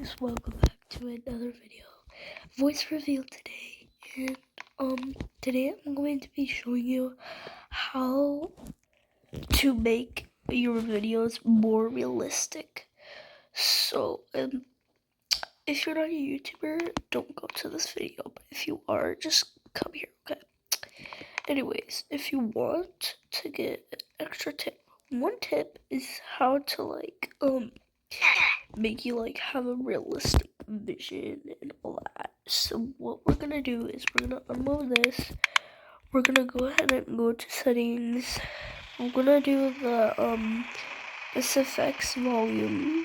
guys, welcome back to another video. Voice reveal today, and today I'm going to be showing you how to make your videos more realistic. So, if you're not a YouTuber, don't go to this video, but if you are, just come here, okay? Anyways, if you want to get an extra tip, one tip is how to make you have a realistic vision and all that. So what we're gonna do is we're gonna unload this. We're gonna go ahead and go to settings. We're gonna do the SFX volume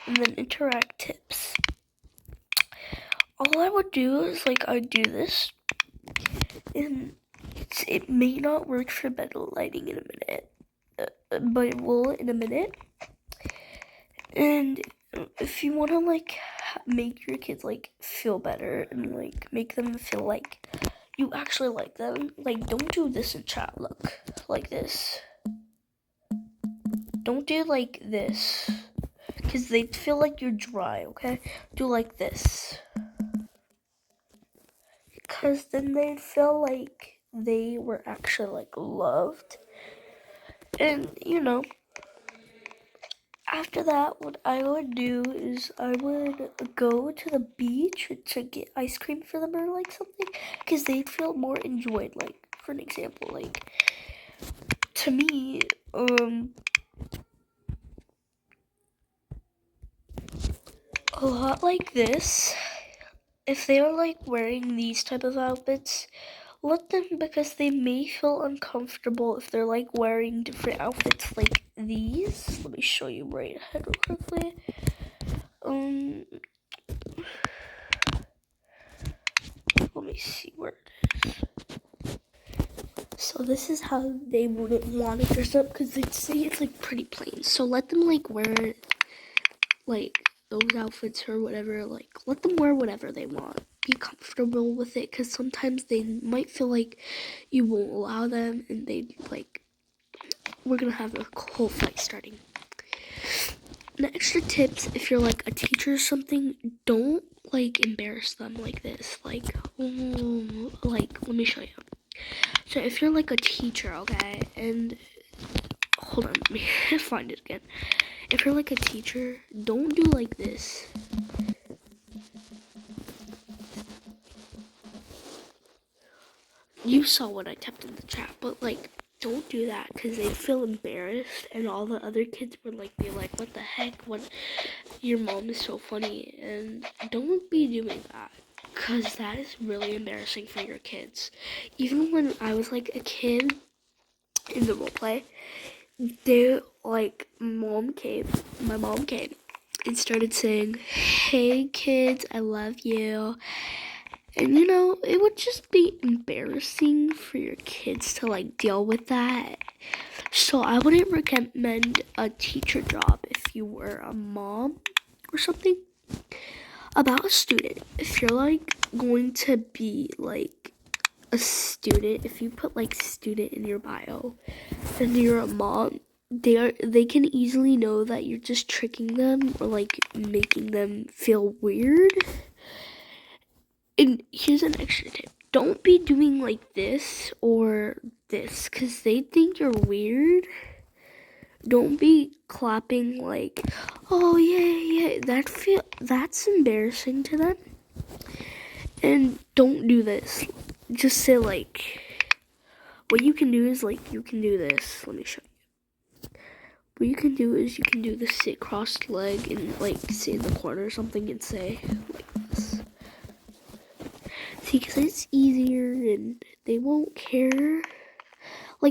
and then interact tips. All I would do is I do this, and it may not work for better lighting in a minute, but it will in a minute. And if you want to make your kids feel better and make them feel like you actually like them, don't do this in chat. Look, like this. Don't do like this, because they feel like you're dry. Okay, do like this, because then they feel like they were actually loved. And after that, what I would do is I would go to the beach to get ice cream for them or something, because they'd feel more enjoyed. For an example, to me, a lot like this. If they are wearing these type of outfits, let them, because they may feel uncomfortable if they're wearing different outfits like these. Let me show you right ahead real quickly. Let me see where it is. So this is how they wouldn't want to dress up, because they'd say it's pretty plain. So let them wear those outfits or whatever. Let them wear whatever they want. Be comfortable with it, because sometimes they might feel like you won't allow them, and they we're gonna have a whole fight starting. The extra tips, if you're a teacher or something, don't embarrass them like this. Let me show you. So if you're a teacher, okay, and hold on, let me find it again. If you're a teacher, don't do like this. You saw what I typed in the chat, but don't do that, because they feel embarrassed, and all the other kids would be like, what the heck, what, your mom is so funny. And don't be doing that, because that is really embarrassing for your kids. Even when I was a kid in the roleplay, they my mom came and started saying, hey kids, I love you. And it would just be embarrassing for your kids to deal with that. So I wouldn't recommend a teacher job if you were a mom or something. About a student, if you're going to be a student, if you put student in your bio and you're a mom, they can easily know that you're just tricking them or making them feel weird. And here's an extra tip. Don't be doing this or this, because they think you're weird. Don't be clapping oh yeah, that's embarrassing to them. And don't do this. Just say what you can do is you can do this. Let me show you. What you can do is you can do the sit crossed leg and sit in the corner or something and say this. See, because it's easier and they won't care.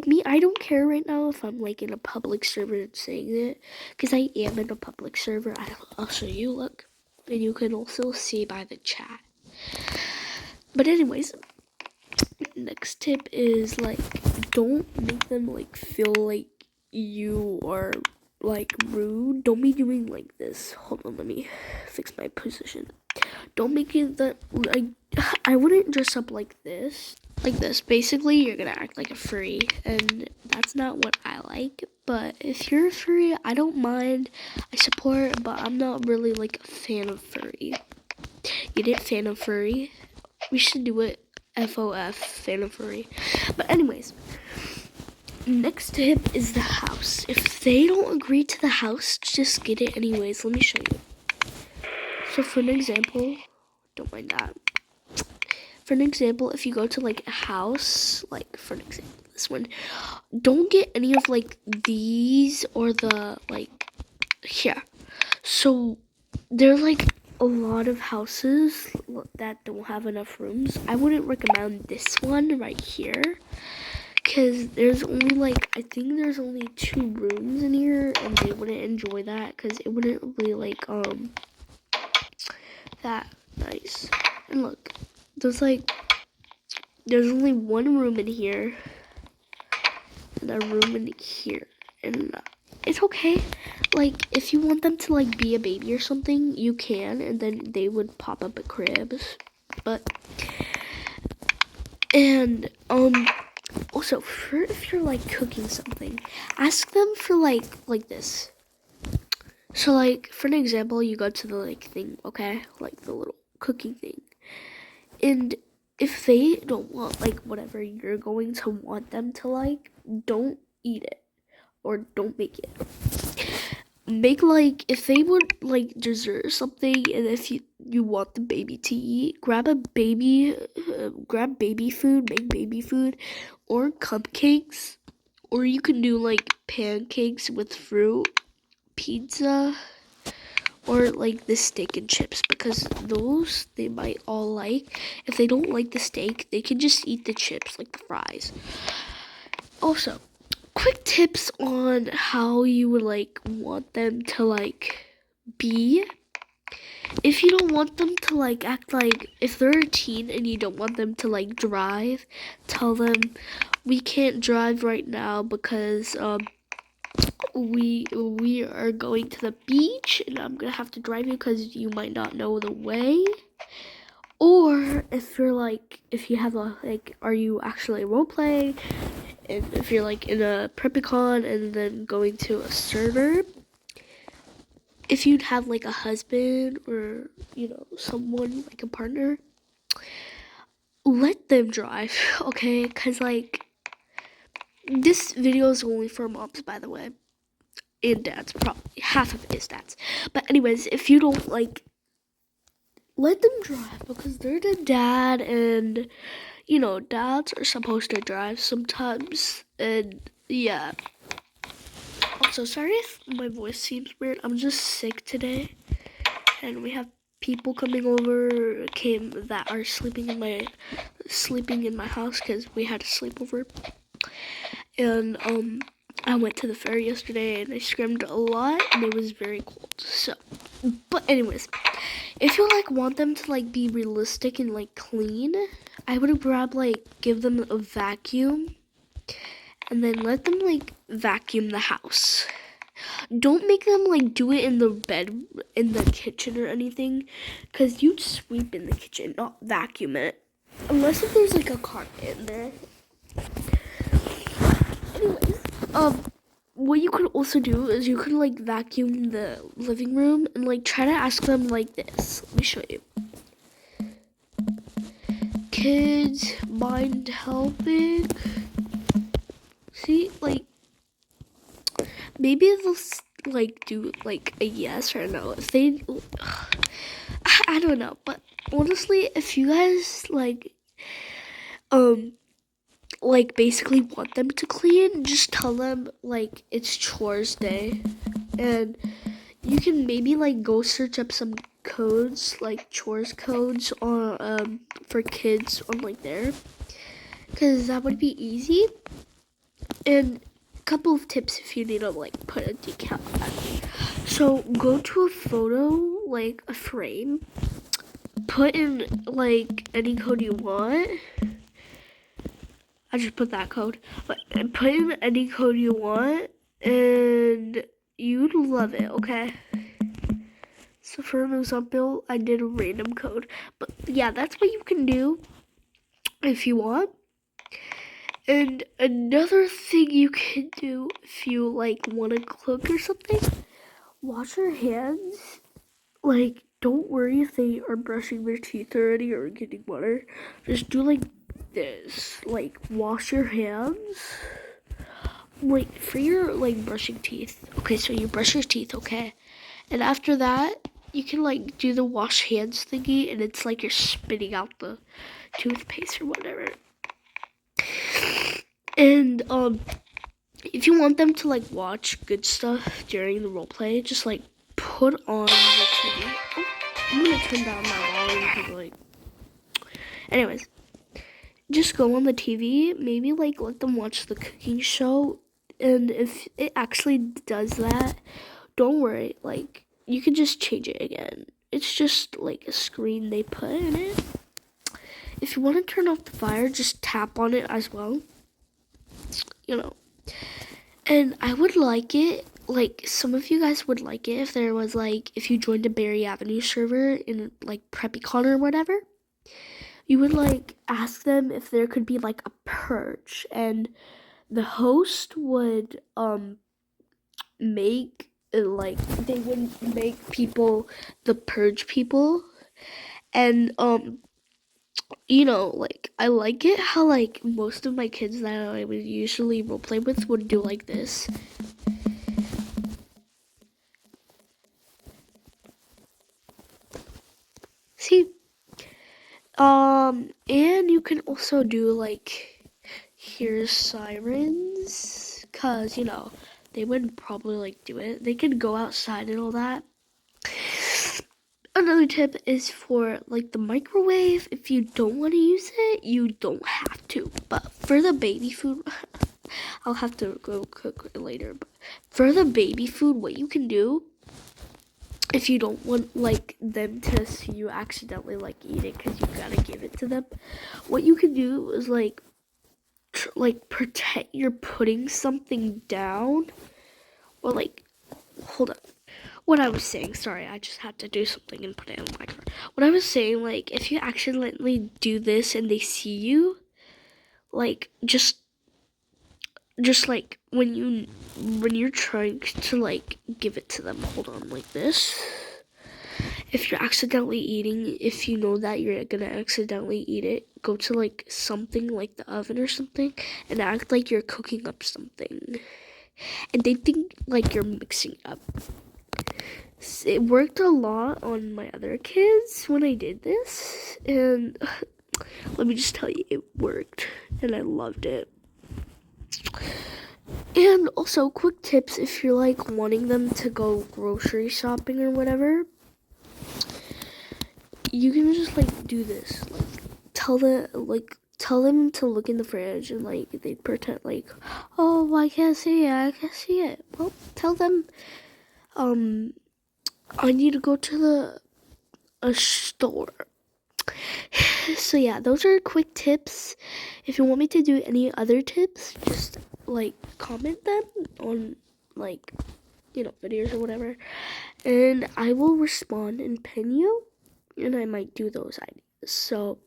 Me, I don't care right now if I'm in a public server and saying it, because I am in a public server. I'll show you, look. And you can also see by the chat. But anyways, next tip is don't make them feel like you are rude. Don't be doing this. Hold on, let me fix my position. Don't make it that I wouldn't dress up like this. Like this. Basically, you're gonna act like a furry, and that's not what I like. But if you're a furry, I don't mind. I support, but I'm not really like a fan of furry. You didn't fan of furry? We should do it. FOF, fan of furry. But anyways, next tip is the house. If they don't agree to the house, just get it anyways. Let me show you. So for an example, don't mind that. For an example, if you go to like a house, like for an example, this one, don't get any of like these or the like here. So there are like a lot of houses that don't have enough rooms. I wouldn't recommend this one right here because there's only like, I think there's only 2 rooms in here, and they wouldn't enjoy that because it wouldn't be like that nice. And look, there's only 1 room in here and a room in here, and it's okay. Like, if you want them to like be a baby or something, you can, and then they would pop up at cribs. But and also for if you're like cooking something, ask them for like this. So like for an example, you go to the like thing, okay, like the little cooking thing, and if they don't want like whatever you're going to want them to like, don't eat it or don't make it. Make like, if they would like dessert or something, and if you want the baby to eat, grab baby food, make baby food, or cupcakes, or you can do like pancakes with fruit, pizza, or like the steak and chips, because those they might all like. If they don't like the steak, they can just eat the chips, like the fries. Also, quick tips on how you would like want them to like be. If you don't want them to like act like, if they're a teen and you don't want them to like drive, tell them we can't drive right now because we are going to the beach and I'm gonna have to drive you because you might not know the way. Or if you're like, if you have a like, are you actually role playing? And if you're like in a Prepicon and then going to a server, if you'd have like a husband or, you know, someone like a partner, let them drive, okay? Because like, this video is only for moms, by the way, and dads. Probably half of it is dads. But anyways, if you don't like, let them drive because they're the dad, and you know, dads are supposed to drive sometimes, and yeah. Also, sorry if my voice seems weird. I'm just sick today, and we have people coming over that are sleeping in my house because we had a sleepover. And I went to the fair yesterday and I screamed a lot and it was very cold. So, but anyways, if you like want them to like be realistic and like clean, I would grab like, give them a vacuum and then let them like vacuum the house. Don't make them like do it in the bed, in the kitchen or anything, because you'd sweep in the kitchen, not vacuum it. Unless if there's like a carpet in there. Anyways, what you could also do is you could like vacuum the living room and like try to ask them like this. Let me show you. Kids, mind helping? See, like, maybe they'll like do like a yes or a no. If they, I don't know, but honestly, if you guys like basically want them to clean, just tell them like it's chores day, and you can maybe like go search up some codes, like chores codes on for kids on like there, because that would be easy. And a couple of tips if you need to like put a decal on. So go to a photo, like a frame, put in like any code you want. I just put that code, but put in any code you want and you'd love it, okay? for an example, I did a random code. But yeah, that's what you can do if you want. And another thing you can do if you like want to cook or something, wash your hands. Like, don't worry if they are brushing their teeth already or getting water. Just do like this. Like, wash your hands. Like, for your like brushing teeth. Okay, so you brush your teeth, okay? And after that, you can like do the wash hands thingy, and it's like you're spitting out the toothpaste or whatever. And if you want them to like watch good stuff during the role play, just like put on the TV. Oh, I'm gonna turn down my volume because like. Anyways, just go on the TV. Maybe like let them watch the cooking show, and if it actually does that, don't worry. Like you can just change it again. It's just like a screen they put in it. If you want to turn off the fire, just tap on it as well. You know. And I would like it, like, some of you guys would like it if there was, like, if you joined a Berry Avenue server in, like, PreppyCon or whatever, you would, like, ask them if there could be, like, a purge, and the host would, make, like, they would make people the purge people, and, you know, like, I like it how, like, most of my kids that I would usually roleplay with would do like this. See? And you can also do, like, hear sirens, cause, you know, they would probably, like, do it. They could go outside and all that. Another tip is for like the microwave. If you don't want to use it, you don't have to. But for the baby food, I'll have to go cook later. But for the baby food, what you can do, if you don't want like them to see you accidentally like eat it because you gotta give it to them, what you can do is like pretend you're putting something down, or like hold up. What I was saying, sorry, I just had to do something and put it in the microphone. What I was saying, like, if you accidentally do this and they see you, like, just like when you're trying to like give it to them, hold on, like this. If you're accidentally eating, if you know that you're gonna accidentally eat it, go to like something like the oven or something and act like you're cooking up something. And they think like you're mixing it up. It worked a lot on my other kids when I did this, and let me just tell you, it worked, and I loved it. And also, quick tips if you're like wanting them to go grocery shopping or whatever, you can just like do this, like tell them to look in the fridge, and like they pretend like, oh, I can't see it. Well, tell them, I need to go to a store. So yeah, those are quick tips. If you want me to do any other tips, just like comment them on like, you know, videos or whatever, and I will respond and pin you, and I might do those ideas. So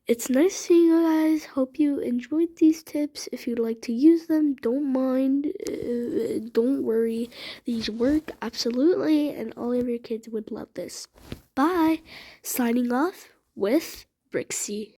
it's nice seeing you guys. Hope you enjoyed these tips. If you'd like to use them, don't mind. Don't worry. These work absolutely, and all of your kids would love this. Bye. Signing off with Brixie.